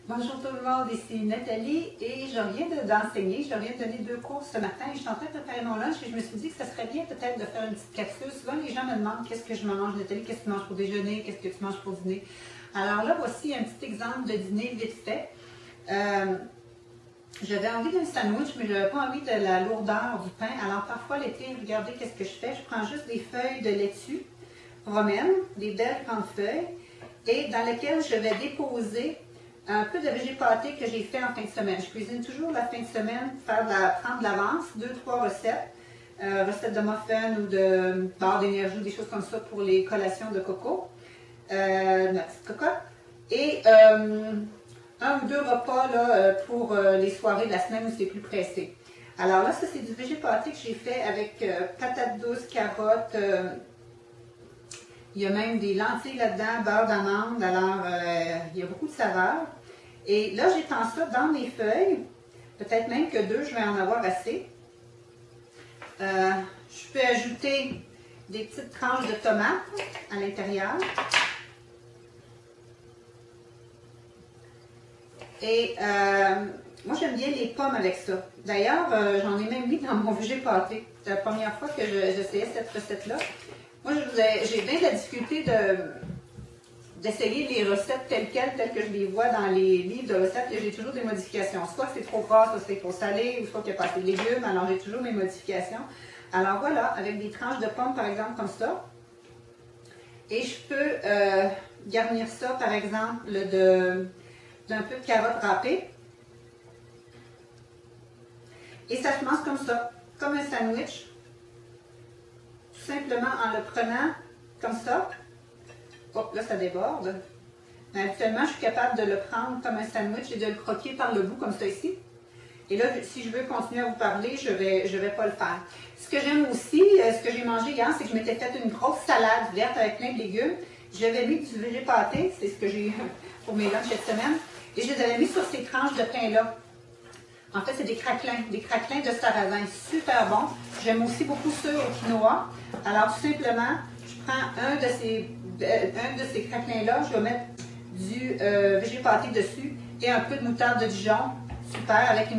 Bonjour tout le monde, ici Nathalie et je viens d'enseigner, je viens de donner 2 cours ce matin et je suis en train de préparer mon lunch et je me suis dit que ça serait bien peut-être de faire une petite capsule. Souvent les gens me demandent qu'est-ce que je mange, Nathalie, qu'est-ce que tu manges pour déjeuner, qu'est-ce que tu manges pour dîner. Alors là, voici un petit exemple de dîner vite fait. J'avais envie d'un sandwich, mais je n'avais pas envie de la lourdeur du pain. Alors parfois l'été, regardez qu'est-ce que je fais. Je prends juste des feuilles de laitue romaine, des belles grandes feuilles, et dans lesquelles je vais déposer un peu de végé pâté que j'ai fait en fin de semaine. Je cuisine toujours la fin de semaine, prendre de l'avance, 2-3 recettes. Recettes de muffins ou de barres d'énergie, des choses comme ça pour les collations de coco, ma petite cocotte. Et 1 ou 2 repas là, pour les soirées de la semaine où c'est plus pressé. Alors là, ça c'est du végé pâté que j'ai fait avec patates douces, carottes, il y a même des lentilles là-dedans, beurre d'amande, alors il y a beaucoup de saveurs. Et là, j'étends ça dans mes feuilles, peut-être même que 2, je vais en avoir assez. Je peux ajouter des petites tranches de tomates à l'intérieur. Et moi, j'aime bien les pommes avec ça. D'ailleurs, j'en ai même mis dans mon végé pâté. C'est la première fois que j'essayais cette recette-là. Moi, j'ai bien de la difficulté d'essayer les recettes telles que je les vois dans les livres de recettes. J'ai toujours des modifications. Soit c'est trop gras, soit c'est trop salé, ou soit qu'il n'y a pas assez de légumes. Alors, j'ai toujours mes modifications. Alors voilà, avec des tranches de pommes, par exemple, comme ça. Et je peux garnir ça, par exemple, d'un peu de carottes râpées. Et ça se mange comme ça, comme un sandwich. Tout simplement en le prenant comme ça. Hop, là ça déborde. Mais actuellement, je suis capable de le prendre comme un sandwich et de le croquer par le bout comme ça ici. Et là, si je veux continuer à vous parler, je vais pas le faire. Ce que j'aime aussi, ce que j'ai mangé hier, c'est que je m'étais fait une grosse salade verte avec plein de légumes. J'avais mis du végé pâté, c'est ce que j'ai pour mes lunchs cette semaine. Et je les avais mis sur ces tranches de pain-là. En fait, c'est des craquelins de sarrasin, super bon. J'aime aussi beaucoup ceux au quinoa. Alors, tout simplement, je prends un de ces craquelins-là, je vais mettre du végé pâté dessus et un peu de moutarde de Dijon, super, avec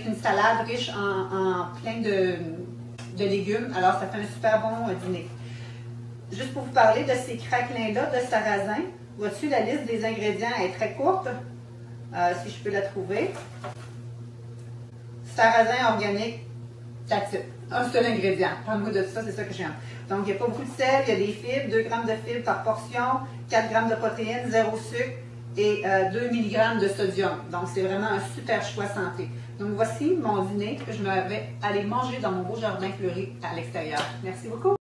une salade riche en plein de légumes. Alors, ça fait un super bon dîner. Juste pour vous parler de ces craquelins-là de sarrasin, voici la liste des ingrédients, elle est très courte, si je peux la trouver. Sarrasin organique, that's it. Un seul ingrédient. Parle-moi de ça, c'est ça que j'aime. Donc, il n'y a pas beaucoup de sel, il y a des fibres, 2 grammes de fibres par portion, 4 grammes de protéines, 0 sucre et 2 mg de sodium. Donc, c'est vraiment un super choix santé. Donc, voici mon dîner que je vais aller manger dans mon beau jardin fleuri à l'extérieur. Merci beaucoup.